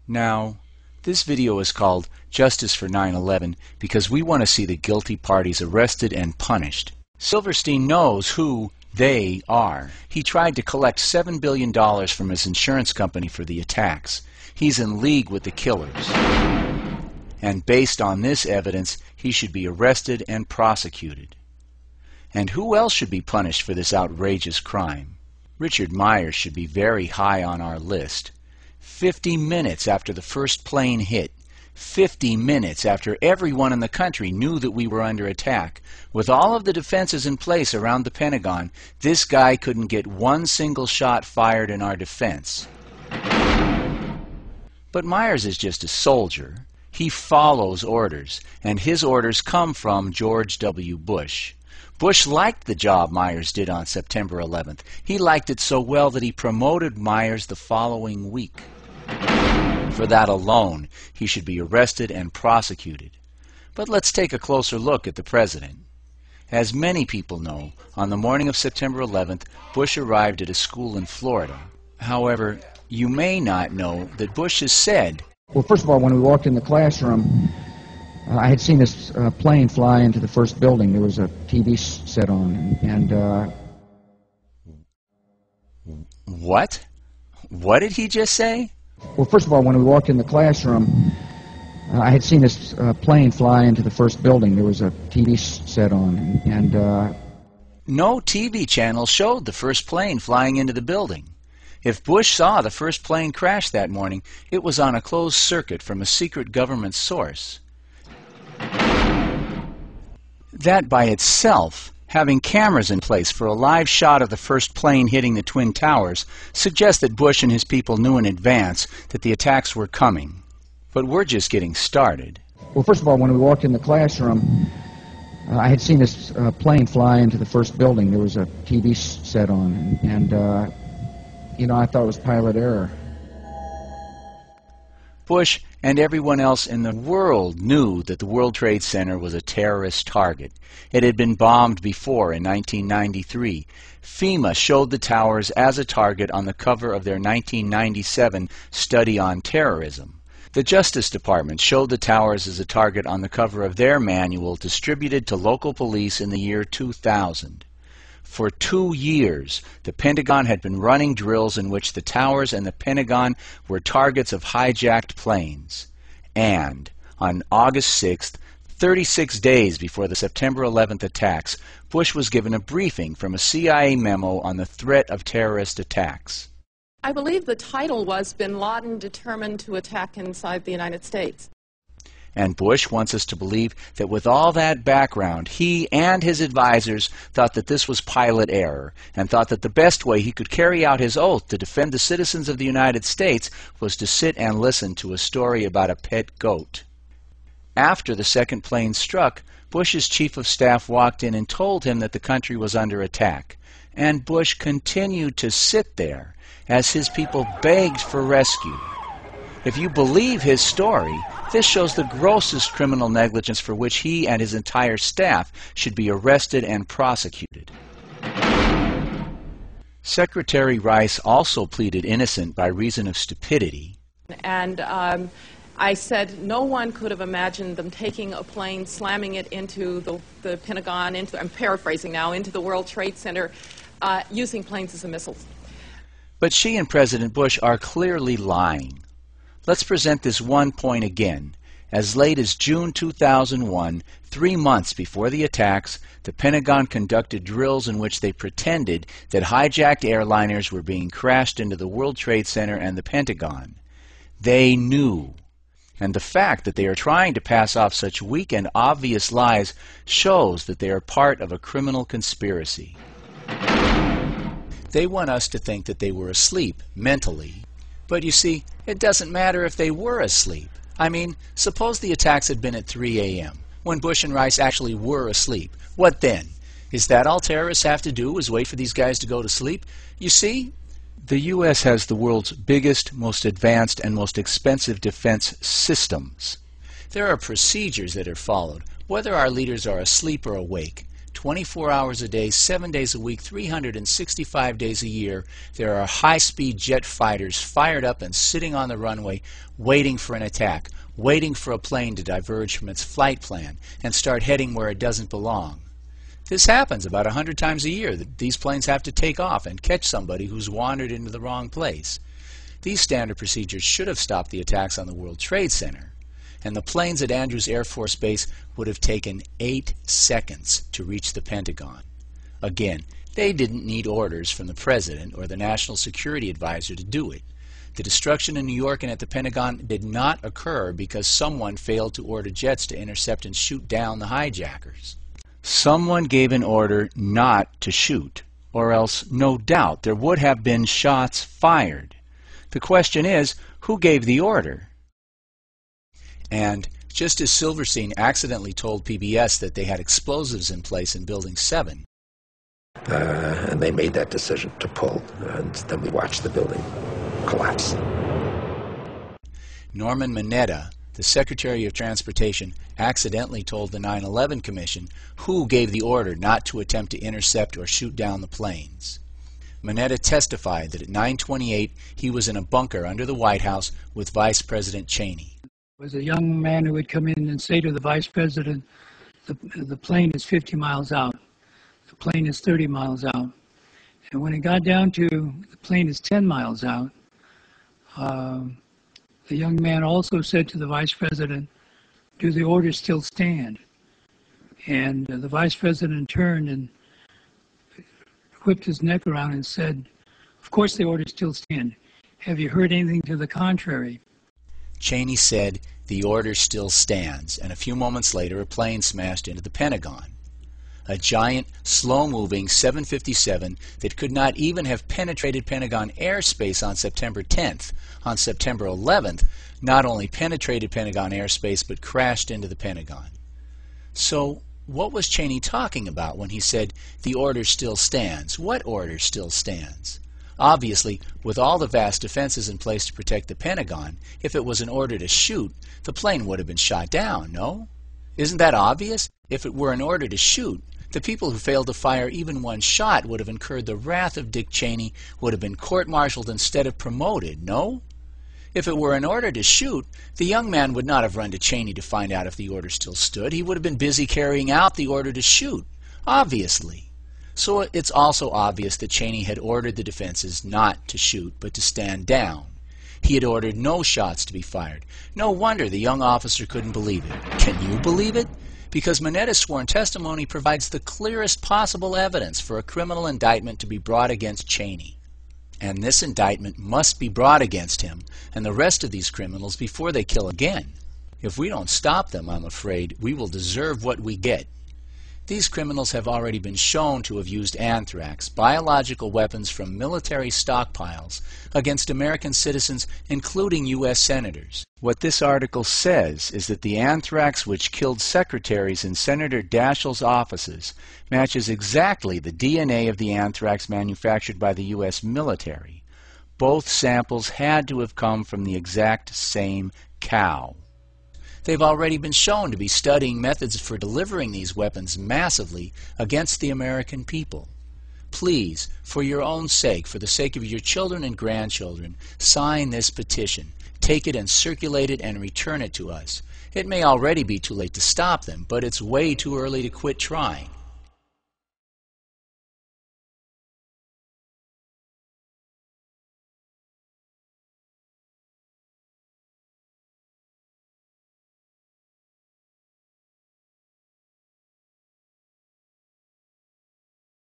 Now, this video is called Justice for 9/11 because we want to see the guilty parties arrested and punished. Silverstein knows who they are. He tried to collect $7 billion from his insurance company for the attacks. He's in league with the killers. And based on this evidence, he should be arrested and prosecuted. And who else should be punished for this outrageous crime? Richard Myers should be very high on our list. 50 minutes after the first plane hit, 50 minutes after everyone in the country knew that we were under attack, with all of the defenses in place around the Pentagon, this guy couldn't get one single shot fired in our defense. But Myers is just a soldier. He follows orders, and his orders come from George W. Bush. Bush liked the job Myers did on September 11th. He liked it so well that he promoted Myers the following week. For that alone, he should be arrested and prosecuted. But let's take a closer look at the president. As many people know, on the morning of September 11th, Bush arrived at a school in Florida. However, you may not know that Bush has said, well, first of all, when we walked in the classroom, I had seen this plane fly into the first building. There was a TV set on, and What? What did he just say? Well, first of all, when we walked in the classroom, I had seen this plane fly into the first building. There was a TV set on, and No TV channel showed the first plane flying into the building. If Bush saw the first plane crash that morning, it was on a closed circuit from a secret government source. That by itself, having cameras in place for a live shot of the first plane hitting the Twin Towers, suggests that Bush and his people knew in advance that the attacks were coming. But we're just getting started. Well, first of all, when we walked in the classroom, I had seen this plane fly into the first building. There was a TV set on, and I thought it was pilot error. Bush and everyone else in the world knew that the World Trade Center was a terrorist target. It had been bombed before in 1993. FEMA showed the towers as a target on the cover of their 1997 study on terrorism. The Justice Department showed the towers as a target on the cover of their manual distributed to local police in the year 2000. For 2 years, the Pentagon had been running drills in which the towers and the Pentagon were targets of hijacked planes. And on August 6th, 36 days before the September 11th attacks, Bush was given a briefing from a CIA memo on the threat of terrorist attacks. I believe the title was Bin Laden Determined to Attack Inside the United States. And Bush wants us to believe that with all that background, he and his advisors thought that this was pilot error, and thought that the best way he could carry out his oath to defend the citizens of the United States was to sit and listen to a story about a pet goat. After the second plane struck, Bush's chief of staff walked in and told him that the country was under attack. And Bush continued to sit there as his people begged for rescue. If you believe his story, this shows the grossest criminal negligence for which he and his entire staff should be arrested and prosecuted. Secretary Rice also pleaded innocent by reason of stupidity. And I said no one could have imagined them taking a plane, slamming it into the Pentagon, I'm paraphrasing now, into the World Trade Center, using planes as missiles. But she and President Bush are clearly lying. Let's present this one point again. As late as June 2001, 3 months before the attacks, the Pentagon conducted drills in which they pretended that hijacked airliners were being crashed into the World Trade Center and the Pentagon. They knew. And the fact that they are trying to pass off such weak and obvious lies shows that they are part of a criminal conspiracy. They want us to think that they were asleep mentally. But you see, it doesn't matter if they were asleep. I mean, suppose the attacks had been at 3 a.m., when Bush and Rice actually were asleep. What then? Is that all terrorists have to do, is wait for these guys to go to sleep? You see, the U.S. has the world's biggest, most advanced, and most expensive defense systems. There are procedures that are followed, whether our leaders are asleep or awake. 24 hours a day, 7 days a week, 365 days a year, there are high-speed jet fighters fired up and sitting on the runway waiting for an attack, waiting for a plane to diverge from its flight plan and start heading where it doesn't belong. This happens about 100 times a year, that these planes have to take off and catch somebody who's wandered into the wrong place. These standard procedures should have stopped the attacks on the World Trade Center, and the planes at Andrews Air Force Base would have taken 8 seconds to reach the Pentagon. Again, they didn't need orders from the President or the National Security Advisor to do it. The destruction in New York and at the Pentagon did not occur because someone failed to order jets to intercept and shoot down the hijackers. Someone gave an order not to shoot, or else no doubt there would have been shots fired. The question is, who gave the order? And just as Silverstein accidentally told PBS that they had explosives in place in Building 7, and they made that decision to pull, and then we watched the building collapse. Norman Mineta, the Secretary of Transportation, accidentally told the 9/11 Commission who gave the order not to attempt to intercept or shoot down the planes. Mineta testified that at 9:28 he was in a bunker under the White House with Vice President Cheney. There was a young man who would come in and say to the Vice President, the plane is 50 miles out, the plane is 30 miles out. And when it got down to the plane is 10 miles out, the young man also said to the Vice President, do the orders still stand? And the Vice President turned and whipped his neck around and said, of course the orders still stand. Have you heard anything to the contrary? Cheney said, the order still stands, and a few moments later a plane smashed into the Pentagon. A giant, slow-moving 757 that could not even have penetrated Pentagon airspace on September 10th. On September 11th, not only penetrated Pentagon airspace, but crashed into the Pentagon. So, what was Cheney talking about when he said, the order still stands? What order still stands? Obviously, with all the vast defenses in place to protect the Pentagon, if it was an order to shoot, the plane would have been shot down, no? Isn't that obvious? If it were an order to shoot, the people who failed to fire even one shot would have incurred the wrath of Dick Cheney, would have been court-martialed instead of promoted, no? If it were an order to shoot, the young man would not have run to Cheney to find out if the order still stood. He would have been busy carrying out the order to shoot, obviously. So it's also obvious that Cheney had ordered the defenses not to shoot, but to stand down. He had ordered no shots to be fired. No wonder the young officer couldn't believe it. Can you believe it? Because Mineta's sworn testimony provides the clearest possible evidence for a criminal indictment to be brought against Cheney. And this indictment must be brought against him and the rest of these criminals before they kill again. If we don't stop them, I'm afraid, we will deserve what we get. These criminals have already been shown to have used anthrax, biological weapons from military stockpiles, against American citizens, including U.S. senators. What this article says is that the anthrax which killed secretaries in Senator Daschle's offices matches exactly the DNA of the anthrax manufactured by the U.S. military. Both samples had to have come from the exact same cow. They've already been shown to be studying methods for delivering these weapons massively against the American people. Please, for your own sake, for the sake of your children and grandchildren, sign this petition. Take it and circulate it and return it to us. It may already be too late to stop them, but it's way too early to quit trying.